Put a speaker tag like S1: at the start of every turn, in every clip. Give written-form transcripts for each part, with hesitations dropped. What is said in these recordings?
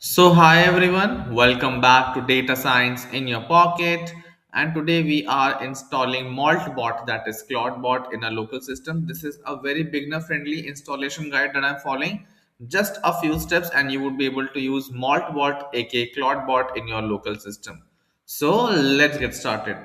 S1: Hi everyone, welcome back to Data Science in Your Pocket. And today we are installing Moltbot, that is Clawdbot, in a local system. This is a very beginner friendly installation guide that I'm following. Just a few steps, and you would be able to use Moltbot, aka Clawdbot, in your local system. So let's get started.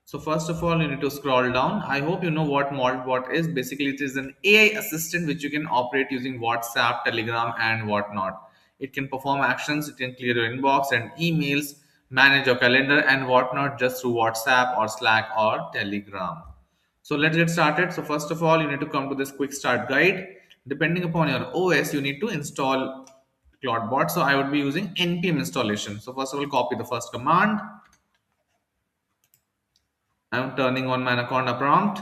S1: So first of all, you need to scroll down. I hope you know what Moltbot is. Basically, it is an AI assistant which you can operate using WhatsApp, Telegram, and whatnot. It can perform actions, it can clear your inbox and emails, manage your calendar and whatnot just through WhatsApp or Slack or Telegram. So let's get started. So first of all, you need to come to this quick start guide. Depending upon your OS, you need to install Clawdbot. So I would be using npm installation. So first of all, copy the first command. I'm turning on my Anaconda prompt.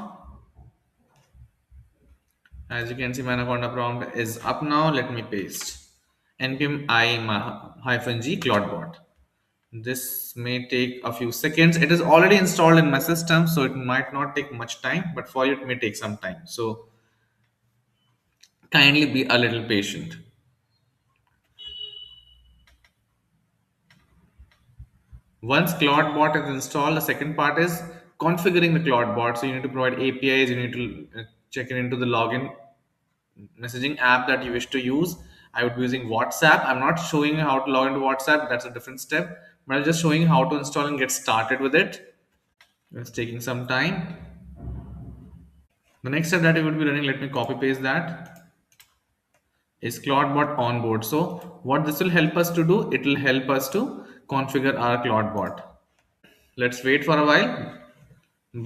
S1: As you can see, my Anaconda prompt is up now. Let me paste npm -g Clawdbot. This may take a few seconds. It is already installed in my system, so it might not take much time, but for you, it may take some time. So kindly be a little patient. Once Clawdbot is installed, the second part is configuring the Clawdbot. So you need to provide APIs, you need to check in into the login messaging app that you wish to use. I would be using WhatsApp. I'm not showing you how to log into WhatsApp, that's a different step, but I'm just showing you how to install and get started with it. It's taking some time. The next step that you would be running, let me copy paste that, is Clawdbot onboard. So what this will help us to do, it will help us to configure our Clawdbot. Let's wait for a while.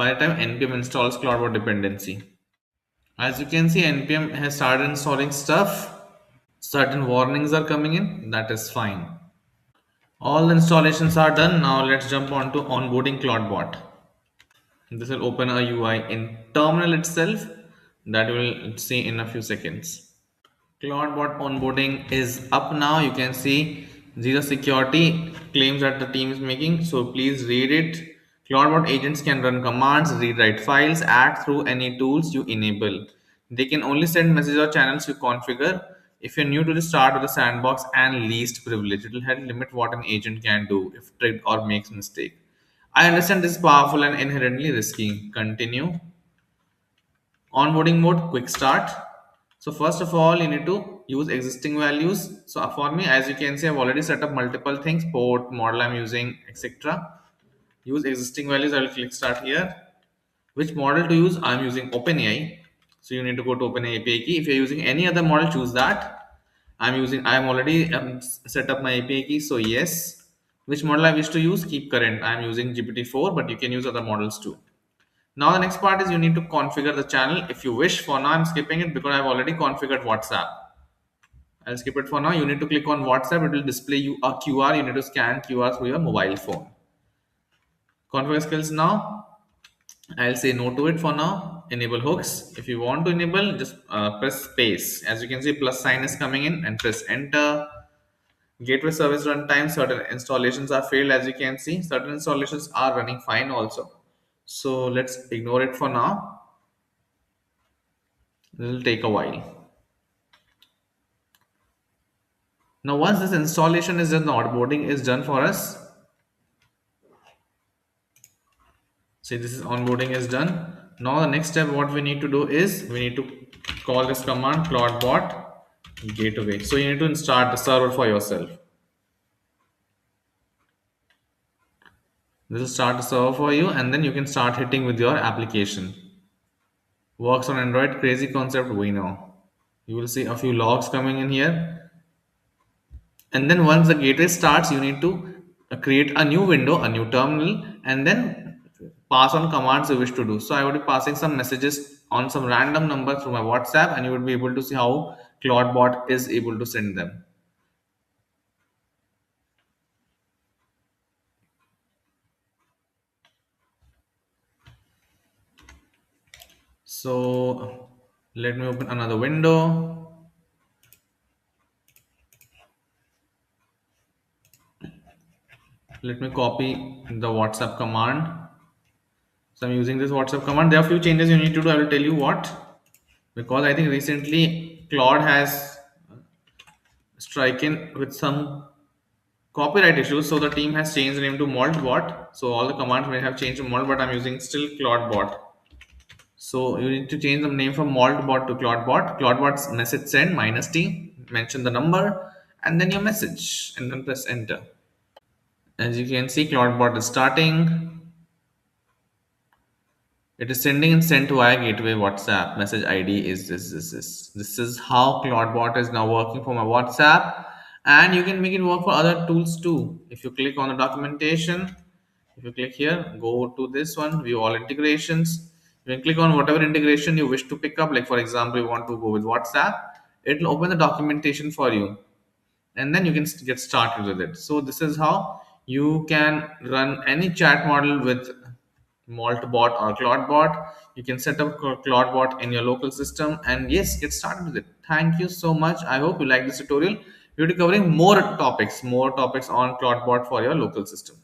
S1: By the time npm installs Clawdbot dependency, as you can see, npm has started installing stuff. Certain warnings are coming in. That is fine. All the installations are done. Now let's jump on to onboarding Clawdbot. This will open a UI in terminal itself that you will see in a few seconds. Clawdbot onboarding is up now. You can see zero security claims that the team is making. So please read it. Clawdbot agents can run commands, read write files, act through any tools you enable. They can only send messages or channels you configure. If you're new to the start with the sandbox and least privilege, it will help limit what an agent can do if tricked or makes mistake. I understand this is powerful and inherently risky. Continue. Onboarding mode, quick start. So first of all, you need to use existing values. So for me, as you can see, I've already set up multiple things, port, model I'm using, etc. Use existing values. I will click start here. Which model to use? I'm using OpenAI. So you need to go to OpenAI API key. If you're using any other model, choose that. I'm already set up my API key, so yes. Which model I wish to use, keep current. I'm using GPT-4, but you can use other models too. Now the next part is you need to configure the channel if you wish. For now, I'm skipping it because I've already configured WhatsApp. I'll skip it for now. You need to click on WhatsApp. It will display you a QR. You need to scan QR through your mobile phone. Configure skills now. I'll say no to it for now. Enable hooks. If you want to enable, just press space. As you can see, plus sign is coming in and press enter. Gateway service runtime. Certain installations are failed, as you can see. Certain installations are running fine also. So let's ignore it for now. It will take a while. Now, once this installation is done, the onboarding is done for us. See, this is onboarding is done. Now, the next step, what we need to do is we need to call this command Clawdbot gateway. So you need to start the server for yourself. This will start the server for you, and then you can start hitting with your application. Works on Android, crazy concept, we know. You will see a few logs coming in here. And then once the gateway starts, you need to create a new window, a new terminal, and then pass on commands you wish to do. So I would be passing some messages on some random number through my WhatsApp, and you would be able to see how Clawdbot is able to send them. So let me open another window. Let me copy the WhatsApp command. So I'm using this WhatsApp command. There are a few changes you need to do. I will tell you what, because I think recently Claude has striken with some Copyright issues. So the team has changed the name to Moltbot. So all the commands may have changed to Molt, but I'm using still Clawdbot. So you need to change the name from Moltbot to Clawdbot. Clawdbot's message send minus T, mention the number, and then your message, and then press enter. As you can see, Clawdbot is starting. It is sending and sent via gateway WhatsApp. Message ID is this. This is how Clawdbot is now working for my WhatsApp. And you can make it work for other tools too. If you click on the documentation, if you click here, go to this one, view all integrations. You can click on whatever integration you wish to pick up. Like for example, you want to go with WhatsApp, it will open the documentation for you and then you can get started with it. So this is how you can run any chat model with Moltbot or Clawdbot. You can set up Clawdbot in your local system and yes, get started with it. Thank you so much. I hope you like this tutorial. We'll be covering more topics on Clawdbot for your local system.